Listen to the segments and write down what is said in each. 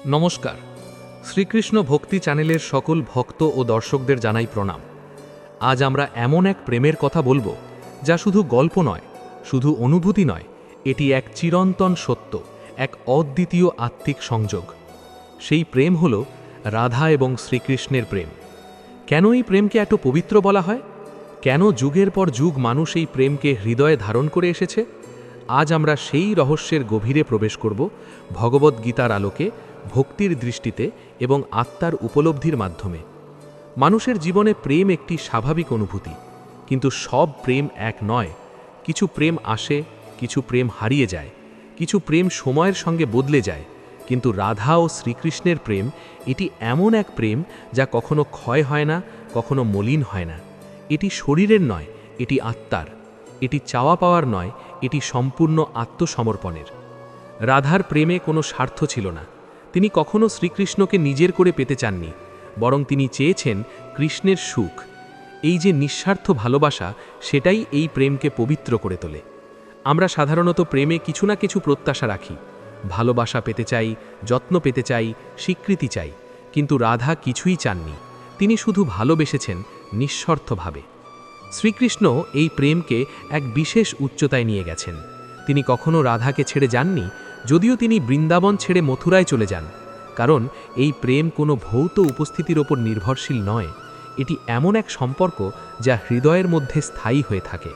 নমস্কার। শ্রীকৃষ্ণ ভক্তি চ্যানেলের সকল ভক্ত ও দর্শকদের জানাই প্রণাম। আজ আমরা এমন এক প্রেমের কথা বলবো যা শুধু গল্প নয়, শুধু অনুভূতি নয়, এটি এক চিরন্তন সত্য, এক অদ্বিতীয় আত্মিক সংযোগ। সেই প্রেম হল রাধা এবং শ্রীকৃষ্ণের প্রেম। কেন এই প্রেমকে এত পবিত্র বলা হয়? কেন যুগের পর যুগ মানুষ এই প্রেমকে হৃদয়ে ধারণ করে এসেছে? আজ আমরা সেই রহস্যের গভীরে প্রবেশ করব, ভগবদ্গীতার আলোকে, ভক্তির দৃষ্টিতে এবং আত্মার উপলব্ধির মাধ্যমে। মানুষের জীবনে প্রেম একটি স্বাভাবিক অনুভূতি, কিন্তু সব প্রেম এক নয়। কিছু প্রেম আসে, কিছু প্রেম হারিয়ে যায়, কিছু প্রেম সময়ের সঙ্গে বদলে যায়। কিন্তু রাধা ও শ্রীকৃষ্ণের প্রেম এটি এমন এক প্রেম যা কখনো ক্ষয় হয় না, কখনো মলিন হয় না। এটি শরীরের নয়, এটি আত্মার। এটি চাওয়া পাওয়ার নয়, এটি সম্পূর্ণ আত্মসমর্পণের। রাধার প্রেমে কোনো স্বার্থ ছিল না। তিনি কখনো শ্রীকৃষ্ণকে নিজের করে পেতে চাননি, বরং তিনি চেয়েছেন কৃষ্ণের সুখ। এই যে নিঃস্বার্থ ভালোবাসা, সেটাই এই প্রেমকে পবিত্র করে তোলে। আমরা সাধারণত প্রেমে কিছু না কিছু প্রত্যাশা রাখি। ভালোবাসা পেতে চাই, যত্ন পেতে চাই, স্বীকৃতি চাই। কিন্তু রাধা কিছুই চাননি। তিনি শুধু ভালোবেসেছেন নিঃস্বার্থভাবে। শ্রীকৃষ্ণ এই প্রেমকে এক বিশেষ উচ্চতায় নিয়ে গেছেন। তিনি কখনো রাধাকে ছেড়ে যাননি, যদিও তিনি বৃন্দাবন ছেড়ে মথুরায় চলে যান। কারণ এই প্রেম কোনো ভৌত উপস্থিতির ওপর নির্ভরশীল নয়। এটি এমন এক সম্পর্ক যা হৃদয়ের মধ্যে স্থায়ী হয়ে থাকে।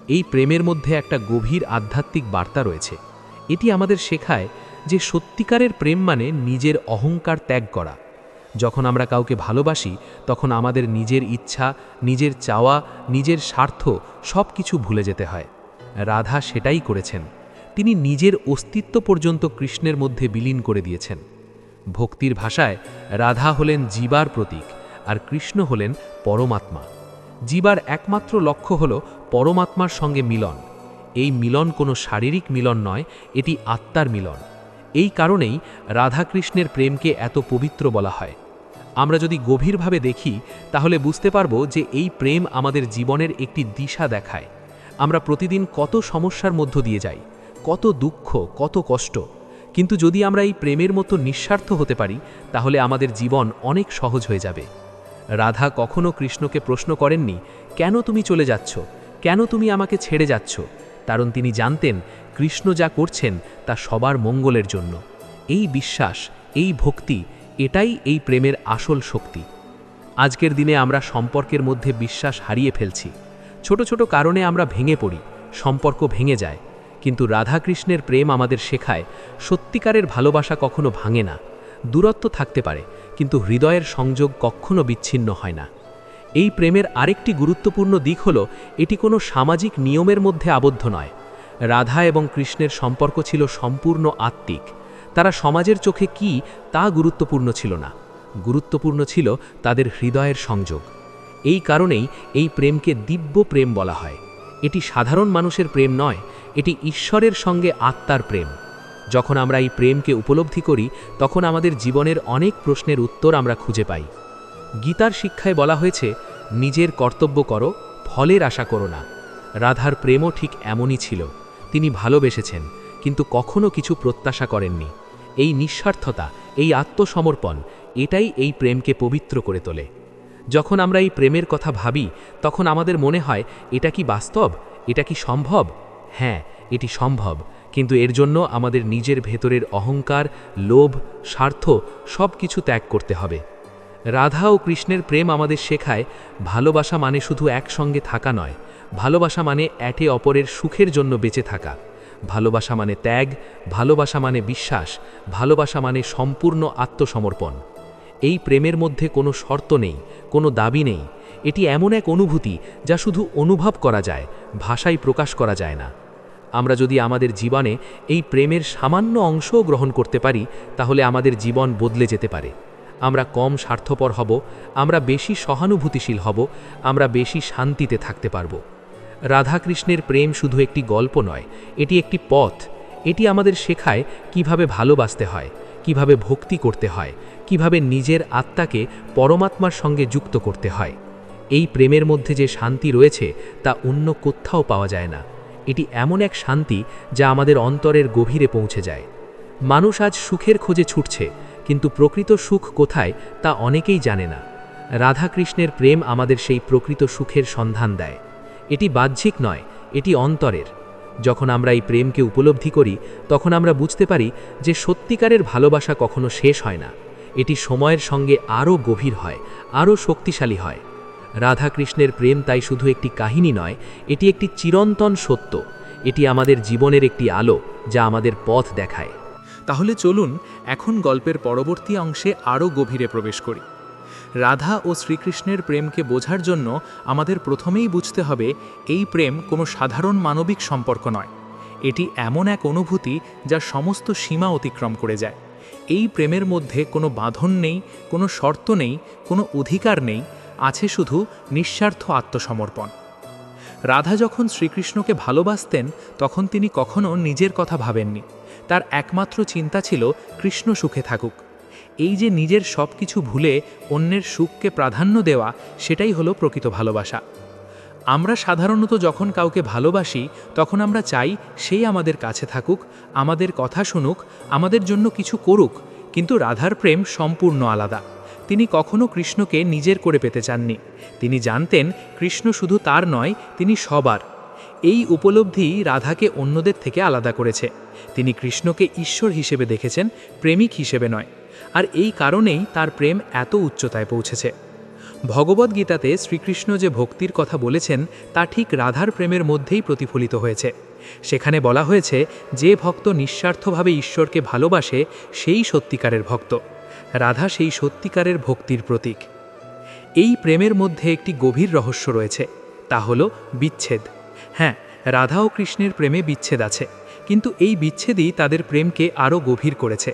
এই প্রেমের মধ্যে একটা গভীর আধ্যাত্মিক বার্তা রয়েছে। এটি আমাদের শেখায় যে সত্যিকারের প্রেম মানে নিজের অহংকার ত্যাগ করা। যখন আমরা কাউকে ভালোবাসি, তখন আমাদের নিজের ইচ্ছা, নিজের চাওয়া, নিজের স্বার্থ সব কিছু ভুলে যেতে হয়। রাধা সেটাই করেছেন। তিনি নিজের অস্তিত্ব পর্যন্ত কৃষ্ণের মধ্যে বিলীন করে দিয়েছেন। ভক্তির ভাষায় রাধা হলেন জীবার প্রতীক, আর কৃষ্ণ হলেন পরমাত্মা। জীবার একমাত্র লক্ষ্য হল পরমাত্মার সঙ্গে মিলন। এই মিলন কোনো শারীরিক মিলন নয়, এটি আত্মার মিলন। এই কারণেই রাধাকৃষ্ণের প্রেমকে এত পবিত্র বলা হয়। আমরা যদি গভীরভাবে দেখি, তাহলে বুঝতে পারব যে এই প্রেম আমাদের জীবনের একটি দিশা দেখায়। আমরা প্রতিদিন কত সমস্যার মধ্য দিয়ে যাই, কত দুঃখ, কত কষ্ট। কিন্তু যদি আমরা এই প্রেমের মতো নিঃস্বার্থ হতে পারি, তাহলে আমাদের জীবন অনেক সহজ হয়ে যাবে। রাধা কখনো কৃষ্ণকে প্রশ্ন করেননি, কেন তুমি চলে যাচ্ছ, কেন তুমি আমাকে ছেড়ে যাচ্ছ? কারণ তিনি জানতেন কৃষ্ণ যা করছেন তা সবার মঙ্গলের জন্য। এই বিশ্বাস, এই ভক্তি, এটাই এই প্রেমের আসল শক্তি। আজকের দিনে আমরা সম্পর্কের মধ্যে বিশ্বাস হারিয়ে ফেলছি। ছোট ছোট কারণে আমরা ভেঙে পড়ি, সম্পর্ক ভেঙে যায়। কিন্তু রাধাকৃষ্ণের প্রেম আমাদের শেখায় সত্যিকারের ভালোবাসা কখনো ভাঙে না। দূরত্ব থাকতে পারে, কিন্তু হৃদয়ের সংযোগ কখনো বিচ্ছিন্ন হয় না। এই প্রেমের আরেকটি গুরুত্বপূর্ণ দিক হল এটি কোনো সামাজিক নিয়মের মধ্যে আবদ্ধ নয়। রাধা এবং কৃষ্ণের সম্পর্ক ছিল সম্পূর্ণ আত্মিক। তারা সমাজের চোখে কি তা গুরুত্বপূর্ণ ছিল না। গুরুত্বপূর্ণ ছিল তাদের হৃদয়ের সংযোগ। এই কারণেই এই প্রেমকে দিব্য প্রেম বলা হয়। এটি সাধারণ মানুষের প্রেম নয়, এটি ঈশ্বরের সঙ্গে আত্মার প্রেম। যখন আমরা এই প্রেমকে উপলব্ধি করি, তখন আমাদের জীবনের অনেক প্রশ্নের উত্তর আমরা খুঁজে পাই। গীতার শিক্ষায় বলা হয়েছে, নিজের কর্তব্য করো, ফলের আশা করো না। রাধার প্রেমও ঠিক এমনই ছিল। তিনি ভালোবেসেছেন, কিন্তু কখনো কিছু প্রত্যাশা করেননি। এই নিঃস্বার্থতা, এই আত্মসমর্পণ, এটাই এই প্রেমকে পবিত্র করে তোলে। যখন আমরা এই প্রেমের কথা ভাবি, তখন আমাদের মনে হয়, এটা কি বাস্তব, এটা কি সম্ভব? হ্যাঁ, এটি সম্ভব, কিন্তু এর জন্য আমাদের নিজের ভেতরের অহংকার, লোভ, স্বার্থ সব কিছু ত্যাগ করতে হবে। রাধা ও কৃষ্ণের প্রেম আমাদের শেখায় ভালোবাসা মানে শুধু একসঙ্গে থাকা নয়। ভালোবাসা মানে একে অপরের সুখের জন্য বেঁচে থাকা। ভালোবাসা মানে ত্যাগ, ভালোবাসা মানে বিশ্বাস, ভালোবাসা মানে সম্পূর্ণ আত্মসমর্পণ। এই প্রেমের মধ্যে কোনো শর্ত নেই, কোনো দাবি নেই। এটি এমন এক অনুভূতি যা শুধু অনুভব করা যায়, ভাষায় প্রকাশ করা যায় না। আমরা যদি আমাদের জীবনে এই প্রেমের সামান্য অংশও গ্রহণ করতে পারি, তাহলে আমাদের জীবন বদলে যেতে পারে। আমরা কম স্বার্থপর হব, আমরা বেশি সহানুভূতিশীল হব, আমরা বেশি শান্তিতে থাকতে পারব। রাধাকৃষ্ণের প্রেম শুধু একটি গল্প নয়, এটি একটি পথ। এটি আমাদের শেখায় কিভাবে ভালোবাসতে হয়, কিভাবে ভক্তি করতে হয়, কিভাবে নিজের আত্মাকে পরমাত্মার সঙ্গে যুক্ত করতে হয়। এই প্রেমের মধ্যে যে শান্তি রয়েছে তা অন্য কোথাও পাওয়া যায় না। এটি এমন এক শান্তি যা আমাদের অন্তরের গভীরে পৌঁছে যায়। মানুষ আজ সুখের খোঁজে ছুটছে, কিন্তু প্রকৃত সুখ কোথায় তা অনেকেই জানে না। রাধাকৃষ্ণের প্রেম আমাদের সেই প্রকৃত সুখের সন্ধান দেয়। এটি বাহ্যিক নয়, এটি অন্তরের। যখন আমরা এই প্রেমকে উপলব্ধি করি তখন আমরা বুঝতে পারি যে সত্যিকারের ভালোবাসা কখনো শেষ হয় না, এটি সময়ের সঙ্গে আরও গভীর হয়, আরও শক্তিশালী হয়। রাধাকৃষ্ণের প্রেম তাই শুধু একটি কাহিনী নয়, এটি একটি চিরন্তন সত্য। এটি আমাদের জীবনের একটি আলো যা আমাদের পথ দেখায়। তাহলে চলুন এখন গল্পের পরবর্তী অংশে আরও গভীরে প্রবেশ করি। রাধা ও শ্রীকৃষ্ণের প্রেমকে বোঝার জন্য আমাদের প্রথমেই বুঝতে হবে এই প্রেম কোনো সাধারণ মানবিক সম্পর্ক নয়। এটি এমন এক অনুভূতি যা সমস্ত সীমা অতিক্রম করে যায়। এই প্রেমের মধ্যে কোনো বাঁধন নেই, কোনো শর্ত নেই, কোনো অধিকার নেই, আছে শুধু নিঃস্বার্থ আত্মসমর্পণ। রাধা যখন শ্রীকৃষ্ণকে ভালোবাসতেন তখন তিনি কখনো নিজের কথা ভাবেননি। তার একমাত্র চিন্তা ছিল কৃষ্ণ সুখে থাকুক। এই যে নিজের সব কিছু ভুলে অন্যের সুখকে প্রাধান্য দেওয়া, সেটাই হলো প্রকৃত ভালোবাসা। আমরা সাধারণত যখন কাউকে ভালোবাসি তখন আমরা চাই সেই আমাদের কাছে থাকুক, আমাদের কথা শুনুক, আমাদের জন্য কিছু করুক। কিন্তু রাধার প্রেম সম্পূর্ণ আলাদা। তিনি কখনো কৃষ্ণকে নিজের করে পেতে চাননি। তিনি জানতেন কৃষ্ণ শুধু তার নয়, তিনি সবার। এই উপলব্ধি রাধাকে অন্যদের থেকে আলাদা করেছে। তিনি কৃষ্ণকে ঈশ্বর হিসেবে দেখেছেন, প্রেমিক হিসেবে নয়। আর এই কারণেই তার প্রেম এত উচ্চতায় পৌঁছেছে। ভগবদ্গীতাতে শ্রীকৃষ্ণ যে ভক্তির কথা বলেছেন তা ঠিক রাধার প্রেমের মধ্যেই প্রতিফলিত হয়েছে। সেখানে বলা হয়েছে, যে ভক্ত নিঃস্বার্থভাবে ঈশ্বরকে ভালোবাসে সেই সত্যিকারের ভক্ত। রাধা সেই সত্যিকারের ভক্তির প্রতীক। এই প্রেমের মধ্যে একটি গভীর রহস্য রয়েছে, তা হলো বিচ্ছেদ। হ্যাঁ, রাধা ও কৃষ্ণের প্রেমে বিচ্ছেদ আছে, কিন্তু এই বিচ্ছেদই তাদের প্রেমকে আরও গভীর করেছে।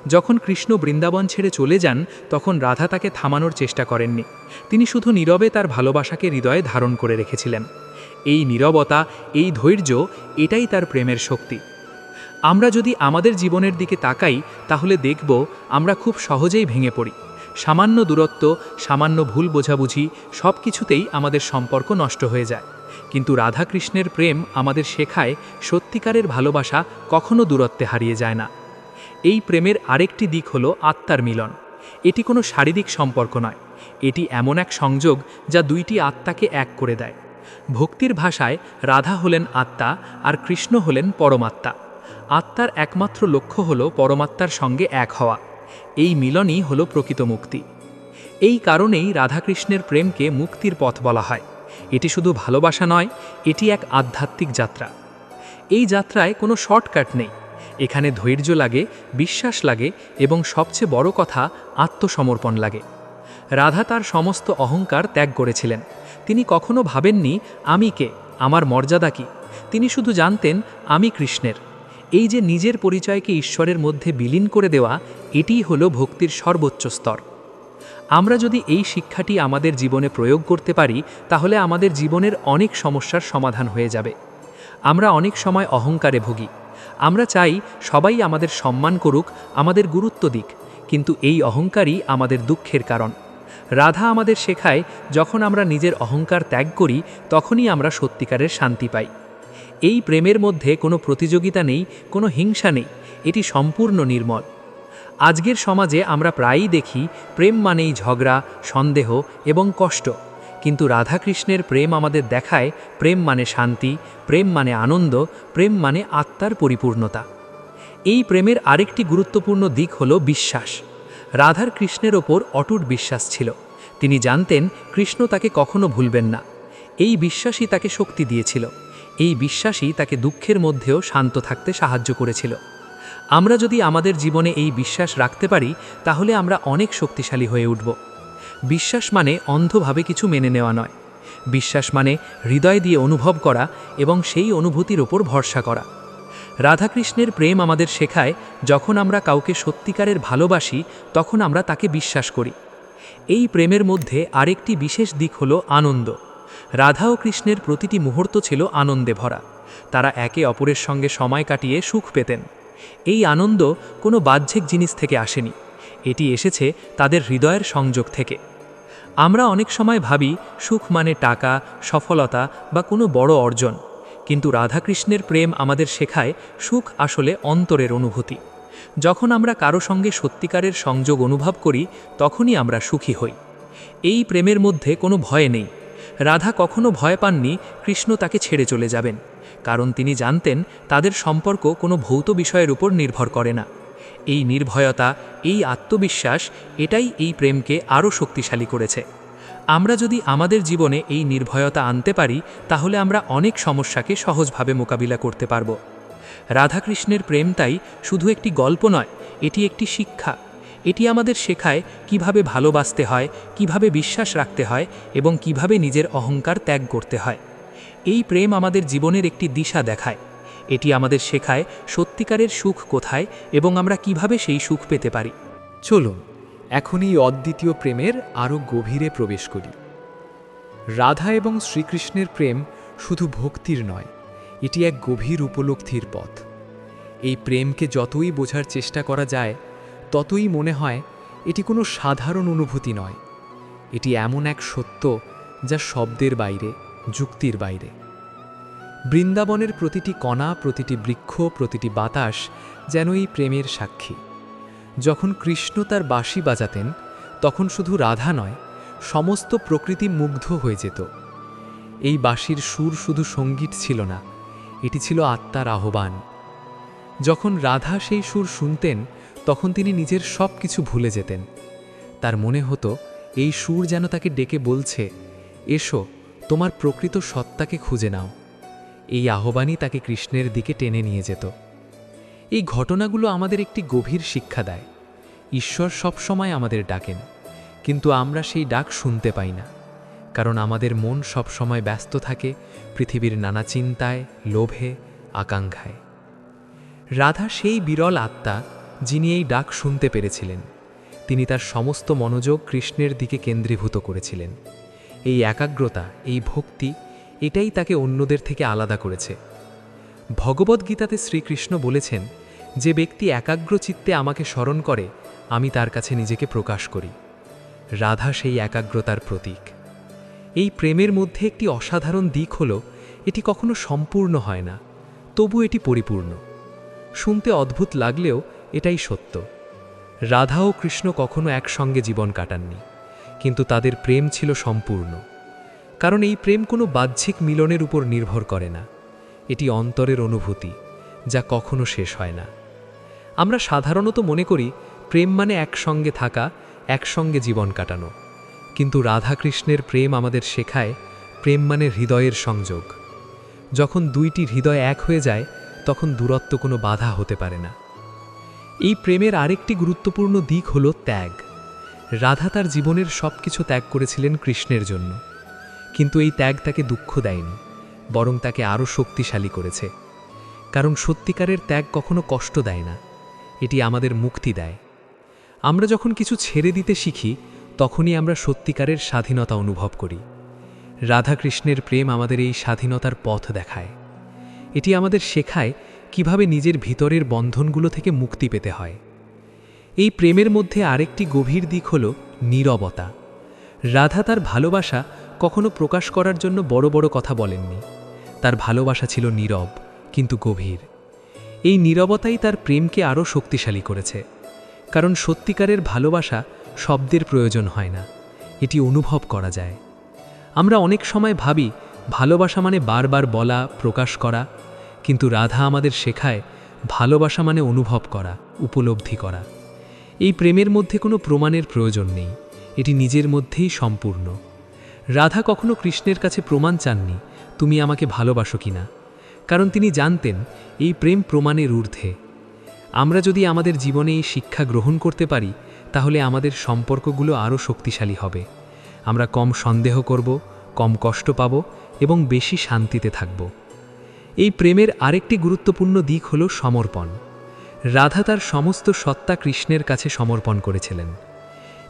যখন কৃষ্ণ বৃন্দাবন ছেড়ে চলে যান তখন রাধা তাকে থামানোর চেষ্টা করেননি। তিনি শুধু নীরবে তার ভালোবাসাকে হৃদয়ে ধারণ করে রেখেছিলেন। এই নীরবতা, এই ধৈর্য, এটাই তার প্রেমের শক্তি। আমরা যদি আমাদের জীবনের দিকে তাকাই তাহলে দেখব আমরা খুব সহজেই ভেঙে পড়ি। সামান্য দূরত্ব, সামান্য ভুল বোঝাবুঝি, সব কিছুতেই আমাদের সম্পর্ক নষ্ট হয়ে যায়। কিন্তু রাধাকৃষ্ণের প্রেম আমাদের শেখায় সত্যিকারের ভালোবাসা কখনো দূরত্বে হারিয়ে যায় না। এই প্রেমের আরেকটি দিক হলো আত্মার মিলন। এটি কোনো শারীরিক সম্পর্ক নয়, এটি এমন এক সংযোগ যা দুইটি আত্মাকে এক করে দেয়। ভক্তির ভাষায় রাধা হলেন আত্মা আর কৃষ্ণ হলেন পরমাত্মা। আত্মার একমাত্র লক্ষ্য হলো পরমাত্মার সঙ্গে এক হওয়া। এই মিলনই হলো প্রকৃত মুক্তি। এই কারণেই রাধাকৃষ্ণের প্রেমকে মুক্তির পথ বলা হয়। এটি শুধু ভালোবাসা নয়, এটি এক আধ্যাত্মিক যাত্রা। এই যাত্রায় কোনো শর্টকাট নেই। এখানে ধৈর্য লাগে, বিশ্বাস লাগে এবং সবচেয়ে বড় কথা আত্মসমর্পণ লাগে। রাধা তার সমস্ত অহংকার ত্যাগ করেছিলেন। তিনি কখনো ভাবেননি আমি কে, আমার মর্যাদা কি। তিনি শুধু জানতেন আমি কৃষ্ণের। এই যে নিজের পরিচয়কে ঈশ্বরের মধ্যে বিলীন করে দেওয়া, এটিই হলো ভক্তির সর্বোচ্চ স্তর। আমরা যদি এই শিক্ষাটি আমাদের জীবনে প্রয়োগ করতে পারি তাহলে আমাদের জীবনের অনেক সমস্যার সমাধান হয়ে যাবে। আমরা অনেক সময় অহংকারে ভুগি। আমরা চাই সবাই আমাদের সম্মান করুক, আমাদের গুরুত্ব দিক, কিন্তু এই অহংকারই আমাদের দুঃখের কারণ। রাধা আমাদের শেখায় যখন আমরা নিজের অহংকার ত্যাগ করি তখনই আমরা সত্যিকারের শান্তি পাই। এই প্রেমের মধ্যে কোনো প্রতিযোগিতা নেই, কোনো হিংসা নেই, এটি সম্পূর্ণ নির্মল। আজকের সমাজে আমরা প্রায়ই দেখি প্রেম মানেই ঝগড়া, সন্দেহ এবং কষ্ট, কিন্তু রাধাকৃষ্ণের প্রেম আমাদের দেখায় প্রেম মানে শান্তি, প্রেম মানে আনন্দ, প্রেম মানে আত্মার পরিপূর্ণতা। এই প্রেমের আরেকটি গুরুত্বপূর্ণ দিক হলো বিশ্বাস। রাধার কৃষ্ণের ওপর অটুট বিশ্বাস ছিল। তিনি জানতেন কৃষ্ণ তাকে কখনো ভুলবেন না। এই বিশ্বাসই তাকে শক্তি দিয়েছিল। এই বিশ্বাসই তাকে দুঃখের মধ্যেও শান্ত থাকতে সাহায্য করেছিল। আমরা যদি আমাদের জীবনে এই বিশ্বাস রাখতে পারি তাহলে আমরা অনেক শক্তিশালী হয়ে উঠব। বিশ্বাস মানে অন্ধভাবে কিছু মেনে নেওয়া নয়। বিশ্বাস মানে হৃদয় দিয়ে অনুভব করা এবং সেই অনুভূতির ওপর ভরসা করা। রাধাকৃষ্ণের প্রেম আমাদের শেখায় যখন আমরা কাউকে সত্যিকারের ভালোবাসি তখন আমরা তাকে বিশ্বাস করি। এই প্রেমের মধ্যে আরেকটি বিশেষ দিক হলো আনন্দ। রাধা ও কৃষ্ণের প্রতিটি মুহূর্ত ছিল আনন্দে ভরা। তারা একে অপরের সঙ্গে সময় কাটিয়ে সুখ পেতেন। এই আনন্দ কোনো বাহ্যিক জিনিস থেকে আসেনি, এটি এসেছে তাদের হৃদয়ের সংযোগ থেকে। আমরা অনেক সময় ভাবি সুখ মানে টাকা, সফলতা বা কোনো বড় অর্জন, কিন্তু রাধাকৃষ্ণের প্রেম আমাদের শেখায় সুখ আসলে অন্তরের অনুভূতি। যখন আমরা কারো সঙ্গে সত্যিকারের সংযোগ অনুভব করি তখনই আমরা সুখী হই। এই প্রেমের মধ্যে কোনো ভয় নেই। রাধা কখনো ভয় পাননি কৃষ্ণ তাকে ছেড়ে চলে যাবেন, কারণ তিনি জানতেন তাদের সম্পর্ক কোনো ভৌত বিষয়ের উপর নির্ভর করে না। এই নির্ভয়তা, এই আত্মবিশ্বাস, এটাই এই প্রেমকে আরও শক্তিশালী করেছে। আমরা যদি আমাদের জীবনে এই নির্ভয়তা আনতে পারি, তাহলে আমরা অনেক সমস্যাকে সহজভাবে মোকাবিলা করতে পারব। রাধাকৃষ্ণের প্রেম তাই শুধু একটি গল্প নয়, এটি একটি শিক্ষা। এটি আমাদের শেখায় কিভাবে ভালোবাসতে হয়, কিভাবে বিশ্বাস রাখতে হয় এবং কিভাবে নিজের অহংকার ত্যাগ করতে হয়। এই প্রেম আমাদের জীবনের একটি দিশা দেখায়। এটি আমাদের শেখায় সত্যিকারের সুখ কোথায় এবং আমরা কিভাবে সেই সুখ পেতে পারি। চলুন এখন এই অদ্বিতীয় প্রেমের আরও গভীরে প্রবেশ করি। রাধা এবং শ্রীকৃষ্ণের প্রেম শুধু ভক্তির নয়, এটি এক গভীর উপলব্ধির পথ। এই প্রেমকে যতই বোঝার চেষ্টা করা যায়, ততই মনে হয় এটি কোনো সাধারণ অনুভূতি নয়। এটি এমন এক সত্য যা শব্দের বাইরে, যুক্তির বাইরে। বৃন্দাবনের প্রতিটি কণা, প্রতিটি বৃক্ষ, প্রতিটি বাতাস যেন এই প্রেমের সাক্ষী। যখন কৃষ্ণ তার বাঁশি বাজাতেন, তখন শুধু রাধা নয়, সমস্ত প্রকৃতি মুগ্ধ হয়ে যেত। এই বাঁশির সুর শুধু সঙ্গীত ছিল না, এটি ছিল আত্মার আহ্বান। যখন রাধা সেই সুর শুনতেন, তখন তিনি নিজের সব কিছু ভুলে যেতেন। তার মনে হতো এই সুর যেন তাকে ডেকে বলছে, এসো, তোমার প্রকৃত সত্তাকে খুঁজে নাও। এই আহ্বানই তাকে কৃষ্ণের দিকে টেনে নিয়ে যেত। এই ঘটনাগুলো আমাদের একটি গভীর শিক্ষা দেয়। ঈশ্বর সবসময় আমাদের ডাকেন, কিন্তু আমরা সেই ডাক শুনতে পাই না, কারণ আমাদের মন সবসময় ব্যস্ত থাকে পৃথিবীর নানা চিন্তায়, লোভে, আকাঙ্ক্ষায়। রাধা সেই বিরল আত্মা যিনি এই ডাক শুনতে পেরেছিলেন। তিনি তার সমস্ত মনোযোগ কৃষ্ণের দিকে কেন্দ্রীভূত করেছিলেন। এই একাগ্রতা, এই ভক্তি, এটাই তাকে অন্যদের থেকে আলাদা করেছে। ভগবদ্গীতাতে শ্রীকৃষ্ণ বলেছেন, যে ব্যক্তি একাগ্রচিত্তে আমাকে স্মরণ করে, আমি তার কাছে নিজেকে প্রকাশ করি। রাধা সেই একাগ্রতার প্রতীক। এই প্রেমের মধ্যে একটি অসাধারণ দিক হল, এটি কখনো সম্পূর্ণ হয় না, তবু এটি পরিপূর্ণ। শুনতে অদ্ভুত লাগলেও এটাই সত্য। রাধা ও কৃষ্ণ কখনো একসঙ্গে জীবন কাটাননি, কিন্তু তাদের প্রেম ছিল সম্পূর্ণ। কারণ এই প্রেম কোনো বাহ্যিক মিলনের উপর নির্ভর করে না, এটি অন্তরের অনুভূতি, যা কখনো শেষ হয় না। আমরা সাধারণত মনে করি প্রেম মানে একসঙ্গে থাকা, একসঙ্গে জীবন কাটানো, কিন্তু রাধাকৃষ্ণের প্রেম আমাদের শেখায় প্রেম মানে হৃদয়ের সংযোগ। যখন দুইটি হৃদয় এক হয়ে যায়, তখন দূরত্ব কোনো বাধা হতে পারে না। এই প্রেমের আরেকটি গুরুত্বপূর্ণ দিক হল ত্যাগ। রাধা তার জীবনের সব কিছু ত্যাগ করেছিলেন কৃষ্ণের জন্য, কিন্তু এই ত্যাগ তাকে দুঃখ দেয়নি, বরং তাকে আরও শক্তিশালী করেছে। কারণ সত্যিকারের ত্যাগ কখনো কষ্ট দেয় না, এটি আমাদের মুক্তি দেয়। আমরা যখন কিছু ছেড়ে দিতে শিখি, তখনই আমরা সত্যিকারের স্বাধীনতা অনুভব করি। রাধাকৃষ্ণের প্রেম আমাদের এই স্বাধীনতার পথ দেখায়। এটি আমাদের শেখায় কিভাবে নিজের ভিতরের বন্ধনগুলো থেকে মুক্তি পেতে হয়। এই প্রেমের মধ্যে আরেকটি গভীর দিক হল নীরবতা। রাধা তার ভালোবাসা কখনো প্রকাশ করার জন্য বড় বড় কথা বলেননি। তার ভালোবাসা ছিল নীরব কিন্তু গভীর। এই নীরবতাই তার প্রেমকে আরও শক্তিশালী করেছে। কারণ সত্যিকারের ভালোবাসা শব্দের প্রয়োজন হয় না, এটি অনুভব করা যায়। আমরা অনেক সময় ভাবি ভালোবাসা মানে বারবার বলা, প্রকাশ করা, কিন্তু রাধা আমাদের শেখায় ভালোবাসা মানে অনুভব করা, উপলব্ধি করা। এই প্রেমের মধ্যে কোনো প্রমাণের প্রয়োজন নেই, এটি নিজের মধ্যেই সম্পূর্ণ। রাধা কখনো কৃষ্ণের কাছে প্রমাণ চাননি, তুমি আমাকে ভালোবাসো কিনা, কারণ তিনি জানতেন এই প্রেম প্রমাণের ঊর্ধ্বে। আমরা যদি আমাদের জীবনে এই শিক্ষা গ্রহণ করতে পারি, তাহলে আমাদের সম্পর্কগুলো আরও শক্তিশালী হবে। আমরা কম সন্দেহ করব, কম কষ্ট পাব এবং বেশি শান্তিতে থাকব। এই প্রেমের আরেকটি গুরুত্বপূর্ণ দিক হল সমর্পণ। রাধা তার সমস্ত সত্তা কৃষ্ণের কাছে সমর্পণ করেছিলেন।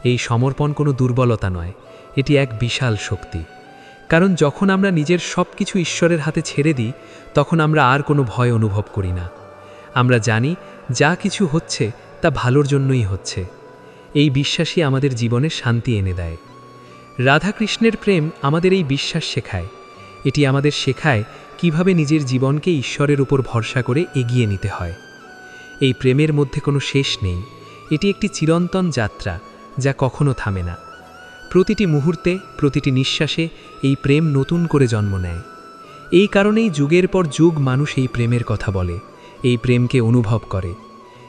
এই সমর্পণ কোনো দুর্বলতা নয়, এটি এক বিশাল শক্তি। কারণ যখন আমরা নিজের সব কিছু ঈশ্বরের হাতে ছেড়ে দিই, তখন আমরা আর কোনো ভয় অনুভব করি না। আমরা জানি যা কিছু হচ্ছে তা ভালোর জন্যই হচ্ছে। এই বিশ্বাসই আমাদের জীবনে শান্তি এনে দেয়। রাধাকৃষ্ণের প্রেম আমাদের এই বিশ্বাস শেখায়। এটি আমাদের শেখায় কিভাবে নিজের জীবনকে ঈশ্বরের উপর ভরসা করে এগিয়ে নিতে হয়। এই প্রেমের মধ্যে কোনো শেষ নেই, এটি একটি চিরন্তন যাত্রা যা কখনো থামে না। প্রতিটি মুহূর্তে, প্রতিটি নিঃশ্বাসে এই প্রেম নতুন করে জন্ম নেয়। এই কারণেই যুগের পর যুগ মানুষ এই প্রেমের কথা বলে, এই প্রেমকে অনুভব করে।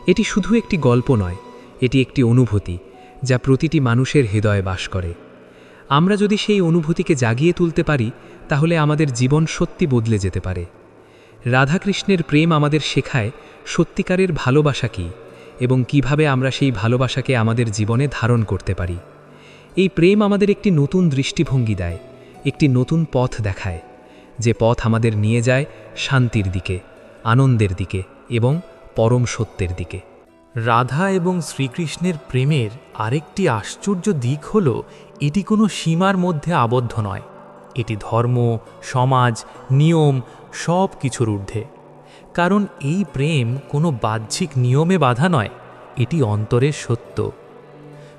এটি শুধু একটি গল্প নয়, এটি একটি অনুভূতি যা প্রতিটি মানুষের হৃদয়ে বাস করে। আমরা যদি সেই অনুভূতিকে জাগিয়ে তুলতে পারি, তাহলে আমাদের জীবন সত্যি বদলে যেতে পারে। রাধাকৃষ্ণের প্রেম আমাদের শেখায় সত্যিকারের ভালোবাসা কী এবং কিভাবে আমরা সেই ভালোবাসাকে আমাদের জীবনে ধারণ করতে পারি। এই প্রেম আমাদের একটি নতুন দৃষ্টিভঙ্গি দেয়, একটি নতুন পথ দেখায়, যে পথ আমাদের নিয়ে যায় শান্তির দিকে, আনন্দের দিকে এবং পরম সত্যের দিকে। রাধা এবং শ্রীকৃষ্ণের প্রেমের আরেকটি আশ্চর্য দিক হল এটি কোনো সীমার মধ্যে আবদ্ধ নয়। এটি ধর্ম, সমাজ, নিয়ম সব কিছুর ঊর্ধ্বে। কারণ এই প্রেম কোনো বাহ্যিক নিয়মে বাধা নয়, এটি অন্তরের সত্য।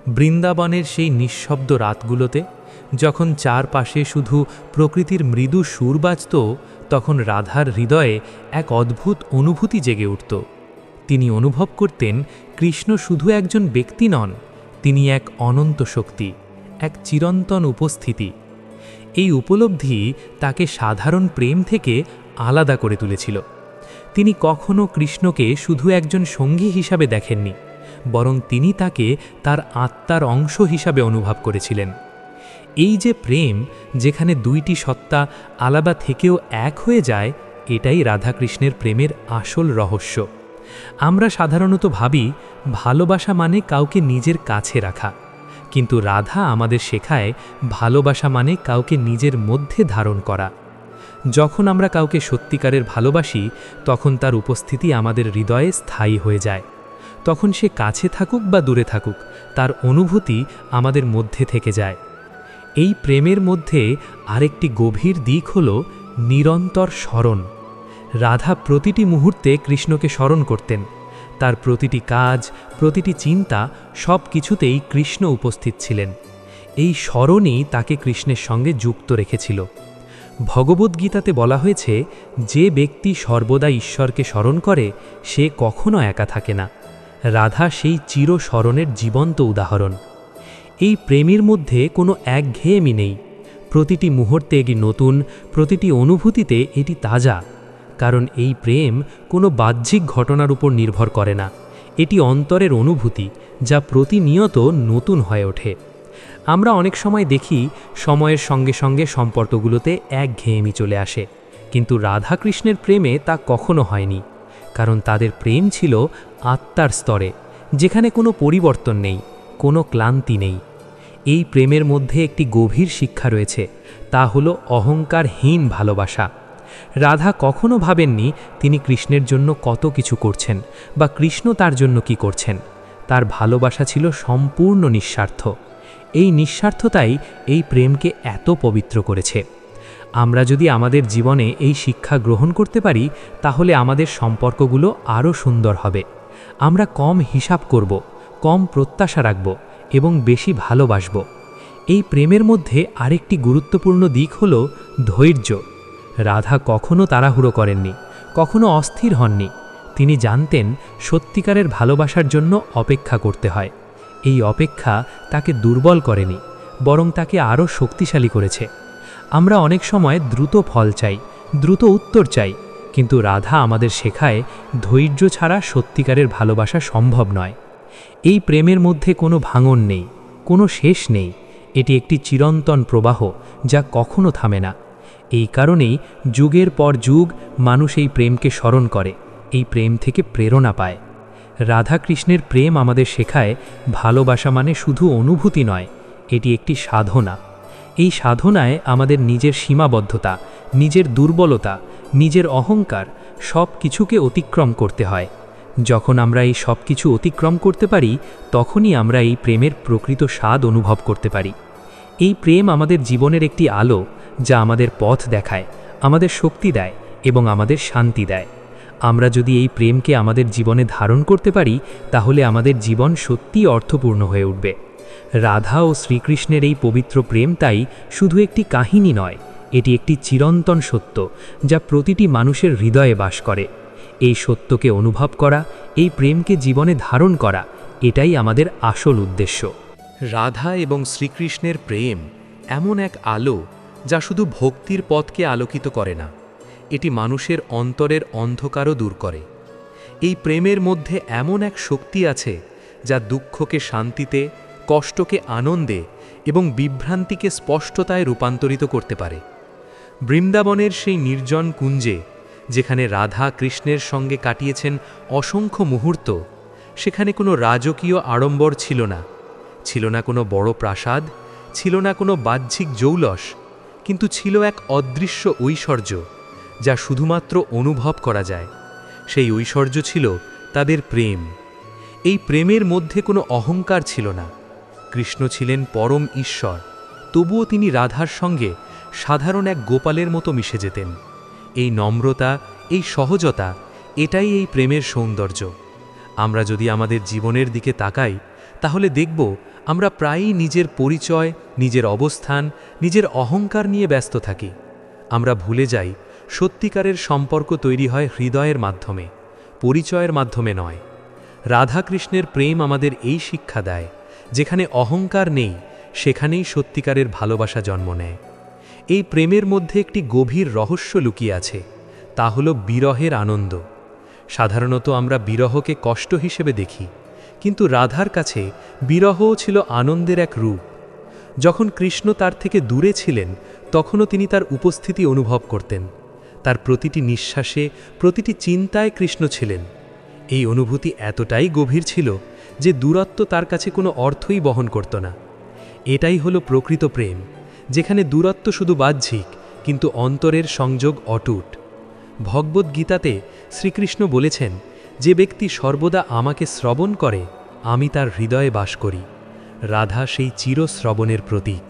বৃন্দাবনের সেই নিঃশব্দ রাতগুলোতে যখন চারপাশে শুধু প্রকৃতির মৃদু সুর বাজত, তখন রাধার হৃদয়ে এক অদ্ভুত অনুভূতি জেগে উঠত। তিনি অনুভব করতেন কৃষ্ণ শুধু একজন ব্যক্তি নন, তিনি এক অনন্ত শক্তি, এক চিরন্তন উপস্থিতি। এই উপলব্ধি তাকে সাধারণ প্রেম থেকে আলাদা করে তুলেছিল। তিনি কখনো কৃষ্ণকে শুধু একজন সঙ্গী হিসাবে দেখেননি, বরং তিনি তাকে তার আত্মার অংশ হিসাবে অনুভব করেছিলেন। এই যে প্রেম, যেখানে দুইটি সত্তা আলাদা থেকেও এক হয়ে যায়, এটাই রাধাকৃষ্ণের প্রেমের আসল রহস্য। আমরা সাধারণত ভাবি ভালোবাসা মানে কাউকে নিজের কাছে রাখা, কিন্তু রাধা আমাদের শেখায় ভালোবাসা মানে কাউকে নিজের মধ্যে ধারণ করা। যখন আমরা কাউকে সত্যিকারের ভালোবাসি, তখন তার উপস্থিতি আমাদের হৃদয়ে স্থায়ী হয়ে যায়। তখন সে কাছে থাকুক বা দূরে থাকুক, তার অনুভূতি আমাদের মধ্যে থেকে যায়। এই প্রেমের মধ্যে আরেকটি গভীর দিক হল নিরন্তর স্মরণ। রাধা প্রতিটি মুহূর্তে কৃষ্ণকে স্মরণ করতেন। তার প্রতিটি কাজ, প্রতিটি চিন্তা, সব কিছুতেই কৃষ্ণ উপস্থিত ছিলেন। এই স্মরণই তাকে কৃষ্ণের সঙ্গে যুক্ত রেখেছিল। ভগবদ্গীতাতে বলা হয়েছে, যে ব্যক্তি সর্বদা ঈশ্বরকে স্মরণ করে সে কখনো একা থাকে না। রাধা সেই চিরস্মরণের জীবন্ত উদাহরণ। এই প্রেমের মধ্যে কোনো একঘেয়েমি নেই। প্রতিটি মুহূর্তে এটি নতুন, প্রতিটি অনুভূতিতে এটি তাজা। কারণ এই প্রেম কোনো বাহ্যিক ঘটনার উপর নির্ভর করে না, এটি অন্তরের অনুভূতি যা প্রতিনিয়ত নতুন হয়ে ওঠে। আমরা অনেক সময় দেখি সময়ের সঙ্গে সঙ্গে সম্পর্কগুলোতে একঘেয়েমি চলে আসে, কিন্তু রাধাকৃষ্ণের প্রেমে তা কখনো হয়নি। কারণ তাদের প্রেম ছিল আত্মার স্তরে, যেখানে কোনো পরিবর্তন নেই, কোনো ক্লান্তি নেই। এই প্রেমের মধ্যে একটি গভীর শিক্ষা রয়েছে, তা হলো অহংকারহীন ভালোবাসা। রাধা কখনো ভাবেননি তিনি কৃষ্ণের জন্য কত কিছু করছেন বা কৃষ্ণ তার জন্য কি করছেন। তার ভালোবাসা ছিল সম্পূর্ণ নিঃস্বার্থ। এই নিঃস্বার্থতাই এই প্রেমকে এত পবিত্র করেছে। আমরা যদি আমাদের জীবনে এই শিক্ষা গ্রহণ করতে পারি, তাহলে আমাদের সম্পর্কগুলো আরও সুন্দর হবে। আমরা কম হিসাব করব, কম প্রত্যাশা রাখব এবং বেশি ভালোবাসব। এই প্রেমের মধ্যে আরেকটি গুরুত্বপূর্ণ দিক হল ধৈর্য। রাধা কখনো তাড়াহুড়ো করেননি, কখনো অস্থির হননি। তিনি জানতেন সত্যিকারের ভালোবাসার জন্য অপেক্ষা করতে হয়। এই অপেক্ষা তাকে দুর্বল করেনি, বরং তাকে আরও শক্তিশালী করেছে। আমরা অনেক সময় দ্রুত ফল চাই, দ্রুত উত্তর চাই, কিন্তু রাধা আমাদের শেখায় ধৈর্য ছাড়া সত্যিকারের ভালোবাসা সম্ভব নয়। এই প্রেমের মধ্যে কোনো ভাঙন নেই, কোনো শেষ নেই। এটি একটি চিরন্তন প্রবাহ যা কখনো থামে না। এই কারণেই যুগের পর যুগ মানুষ এই প্রেমকে স্মরণ করে, এই প্রেম থেকে প্রেরণা পায়। রাধাকৃষ্ণের প্রেম আমাদের শেখায় ভালোবাসা মানে শুধু অনুভূতি নয়, এটি একটি সাধনা। এই সাধনায় আমাদের নিজের সীমাবদ্ধতা, নিজের দুর্বলতা, নিজের অহংকার সব কিছুকে অতিক্রম করতে হয়। যখন আমরা এই সব কিছু অতিক্রম করতে পারি, তখনই আমরা এই প্রেমের প্রকৃত স্বাদ অনুভব করতে পারি। এই প্রেম আমাদের জীবনের একটি আলো, যা আমাদের পথ দেখায়, আমাদের শক্তি দেয় এবং আমাদের শান্তি দেয়। আমরা যদি এই প্রেমকে আমাদের জীবনে ধারণ করতে পারি, তাহলে আমাদের জীবন সত্যিই অর্থপূর্ণ হয়ে উঠবে। রাধা ও শ্রীকৃষ্ণের এই পবিত্র প্রেম তাই শুধু একটি কাহিনী নয়, এটি একটি চিরন্তন সত্য যা প্রতিটি মানুষের হৃদয়ে বাস করে। এই সত্যকে অনুভব করা, এই প্রেমকে জীবনে ধারণ করা, এটাই আমাদের আসল উদ্দেশ্য। রাধা এবং শ্রীকৃষ্ণের প্রেম এমন এক আলো যা শুধু ভক্তির পথকে আলোকিত করে না, এটি মানুষের অন্তরের অন্ধকারও দূর করে। এই প্রেমের মধ্যে এমন এক শক্তি আছে যা দুঃখকে শান্তিতে, কষ্টকে আনন্দে এবং বিভ্রান্তিকে স্পষ্টতায় রূপান্তরিত করতে পারে। বৃন্দাবনের সেই নির্জন কুঞ্জে, যেখানে রাধা কৃষ্ণের সঙ্গে কাটিয়েছেন অসংখ্য মুহূর্ত, সেখানে কোনো রাজকীয় আড়ম্বর ছিল না, ছিল না কোনো বড় প্রাসাদ, ছিল না কোনো বাহ্যিক জৌলস, কিন্তু ছিল এক অদৃশ্য ঐশ্বর্য যা শুধুমাত্র অনুভব করা যায়। সেই ঐশ্বর্য ছিল তাদের প্রেম। এই প্রেমের মধ্যে কোনো অহংকার ছিল না। কৃষ্ণ ছিলেন পরম ঈশ্বর, তবুও তিনি রাধার সঙ্গে সাধারণ এক গোপালের মতো মিশে যেতেন। এই নম্রতা, এই সহজতা, এটাই এই প্রেমের সৌন্দর্য। আমরা যদি আমাদের জীবনের দিকে তাকাই, তাহলে দেখব আমরা প্রায়ই নিজের পরিচয়, নিজের অবস্থান, নিজের অহংকার নিয়ে ব্যস্ত থাকি। আমরা ভুলে যাই সত্যিকারের সম্পর্ক তৈরি হয় হৃদয়ের মাধ্যমে, পরিচয়ের মাধ্যমে নয়। রাধাকৃষ্ণের প্রেম আমাদের এই শিক্ষা দেয়, যেখানে অহংকার নেই সেখানেই সত্যিকারের ভালোবাসা জন্ম নেয়। এই প্রেমের মধ্যে একটি গভীর রহস্য লুকিয়ে আছে, তা হল বিরহের আনন্দ। সাধারণত আমরা বিরহকে কষ্ট হিসেবে দেখি, কিন্তু রাধার কাছে বিরহও ছিল আনন্দের এক রূপ। যখন কৃষ্ণ তার থেকে দূরে ছিলেন, তখনও তিনি তার উপস্থিতি অনুভব করতেন। তার প্রতিটি নিঃশ্বাসে, প্রতিটি চিন্তায় কৃষ্ণ ছিলেন। এই অনুভূতি এতটাই গভীর ছিল যে দূরত্ব তার কাছে কোনো অর্থই বহন করত না। এটাই হলো প্রকৃত প্রেম, যেখানে দূরত্ব শুধু বাহ্যিক, কিন্তু অন্তরের সংযোগ অটুট। ভগবদ্গীতাতে শ্রীকৃষ্ণ বলেছেন, যে ব্যক্তি সর্বদা আমাকে শ্রবণ করে, আমি তার হৃদয়ে বাস করি। রাধা সেই চিরশ্রবণের প্রতীক।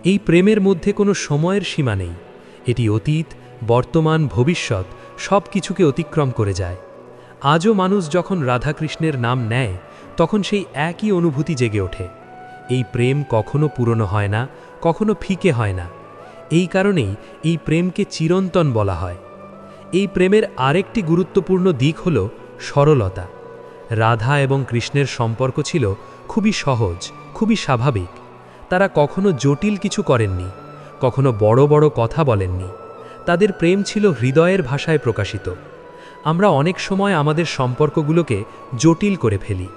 এই প্রেমের মধ্যে কোনো সময়ের সীমা নেই। এটি অতীত, বর্তমান, ভবিষ্যৎ সব কিছুকে অতিক্রম করে যায়। আজও মানুষ যখন রাধাকৃষ্ণের নাম নেয়, তখন সেই একই অনুভূতি জেগে ওঠে। এই প্রেম কখনো পুরনো হয় না, কখনো ফিকে হয় না। এই কারণেই এই প্রেমকে চিরন্তন বলা হয়। এই প্রেমের আরেকটি গুরুত্বপূর্ণ দিক হল সরলতা। রাধা এবং কৃষ্ণের সম্পর্ক ছিল খুবই সহজ, খুবই স্বাভাবিক। তারা কখনো জটিল কিছু করেননি, কখনো বড় বড় কথা বলেননি। তাদের প্রেম ছিল হৃদয়ের ভাষায় প্রকাশিত। আমরা অনেক সময় আমাদের সম্পর্কগুলোকে জটিল করে ফেলি।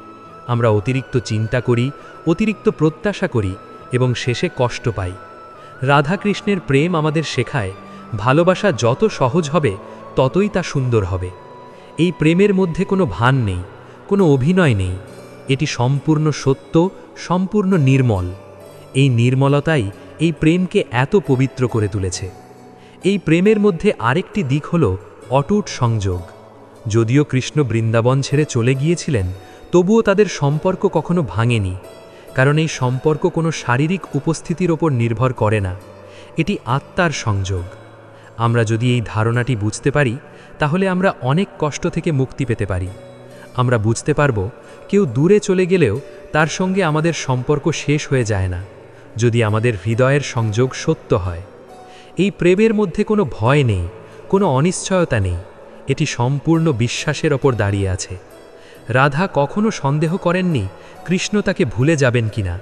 আমরা অতিরিক্ত চিন্তা করি, অতিরিক্ত প্রত্যাশা করি এবং শেষে কষ্ট পাই। রাধাকৃষ্ণের প্রেম আমাদের শেখায়, ভালোবাসা যত সহজ হবে ততই তা সুন্দর হবে। এই প্রেমের মধ্যে কোনো ভান নেই, কোনো অভিনয় নেই। এটি সম্পূর্ণ সত্য, সম্পূর্ণ নির্মল। এই নির্মলতাই এই প্রেমকে এত পবিত্র করে তুলেছে। এই প্রেমের মধ্যে আরেকটি দিক হল অটুট সংযোগ। যদিও কৃষ্ণ বৃন্দাবন ছেড়ে চলে গিয়েছিলেন, তবুও তাদের সম্পর্ক কখনো ভাঙেনি, কারণ এই সম্পর্ক কোনো শারীরিক উপস্থিতির ওপর নির্ভর করে না। এটি আত্মার সংযোগ। আমরা যদি এই ধারণাটি বুঝতে পারি, তাহলে আমরা অনেক কষ্ট থেকে মুক্তি পেতে পারি। আমরা বুঝতে পারব, কেউ দূরে চলে গেলেও তার সঙ্গে আমাদের সম্পর্ক শেষ হয়ে যায় না, যদি আমাদের হৃদয়ের সংযোগ সত্য হয়। এই প্রেমের মধ্যে কোনো ভয় নেই, কোনো অনিশ্চয়তা নেই। এটি সম্পূর্ণ বিশ্বাসের ওপর দাঁড়িয়ে আছে। রাধা কখনো সন্দেহ করেননি কৃষ্ণ তাকে ভুলে যাবেন কিনা,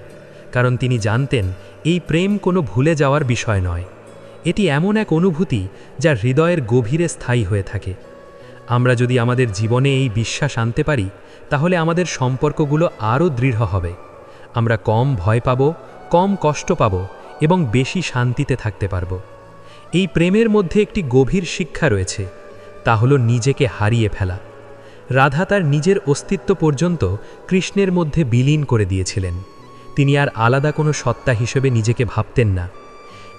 কারণ তিনি জানতেন এই প্রেম কোনো ভুলে যাওয়ার বিষয় নয়। এটি এমন এক অনুভূতি যা হৃদয়ের গভীরে স্থায়ী হয়ে থাকে। আমরা যদি আমাদের জীবনে এই বিশ্বাস আনতে পারি, তাহলে আমাদের সম্পর্কগুলো আরও দৃঢ় হবে। আমরা কম ভয় পাব, কম কষ্ট পাব এবং বেশি শান্তিতে থাকতে পারব। এই প্রেমের মধ্যে একটি গভীর শিক্ষা রয়েছে, তা হলো নিজেকে হারিয়ে ফেলা। রাধা তার নিজের অস্তিত্ব পর্যন্ত কৃষ্ণের মধ্যে বিলীন করে দিয়েছিলেন। তিনি আর আলাদা কোনো সত্তা হিসেবে নিজেকে ভাবতেন না।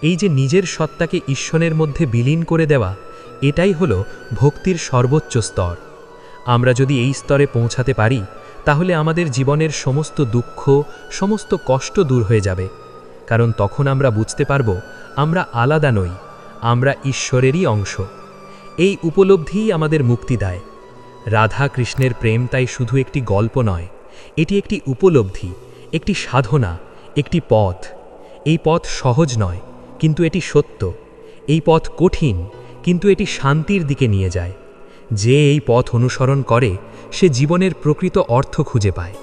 এই যে নিজের সত্তাকে ঈশ্বরের মধ্যে বিলীন করে দেওয়া, এটাই হলো ভক্তির সর্বোচ্চ স্তর। আমরা যদি এই স্তরে পৌঁছাতে পারি, তাহলে আমাদের জীবনের সমস্ত দুঃখ, সমস্ত কষ্ট দূর হয়ে যাবে। কারণ তখন আমরা বুঝতে পারব, আমরা আলাদা নই, আমরা ঈশ্বরেরই অংশ। এই উপলব্ধিই আমাদের মুক্তি দেয়। রাধা কৃষ্ণের প্রেম তাই শুধু একটি গল্প নয়, এটি একটি উপলব্ধি, একটি সাধনা, একটি পথ। এই পথ সহজ নয়, কিন্তু এটি সত্য। এই পথ কঠিন, কিন্তু এটি শান্তির দিকে নিয়ে যায়। যে এই পথ অনুসরণ করে সে জীবনের প্রকৃত অর্থ খুঁজে পায়।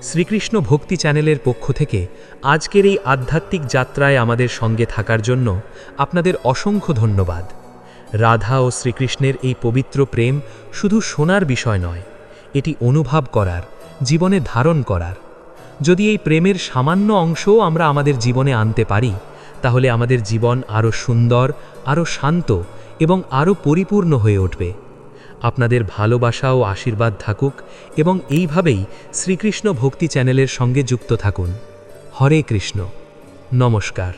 শ্রীকৃষ্ণ ভক্তি চ্যানেলের পক্ষ থেকে আজকের এই আধ্যাত্মিক যাত্রায় আমাদের সঙ্গে থাকার জন্য আপনাদের অসংখ্য ধন্যবাদ। রাধা ও শ্রীকৃষ্ণের এই পবিত্র প্রেম শুধু শোনার বিষয় নয়, এটি অনুভব করার, জীবনে ধারণ করার। যদি এই প্রেমের সামান্য অংশও আমরা আমাদের জীবনে আনতে পারি, তাহলে আমাদের জীবন আরও সুন্দর, আরও শান্ত এবং আরও পরিপূর্ণ হয়ে উঠবে। আপনাদের ভালোবাসা ও আশীর্বাদ থাকুক এবং এইভাবেই শ্রীকৃষ্ণ ভক্তি চ্যানেলের সঙ্গে যুক্ত থাকুন। হরে কৃষ্ণ। নমস্কার।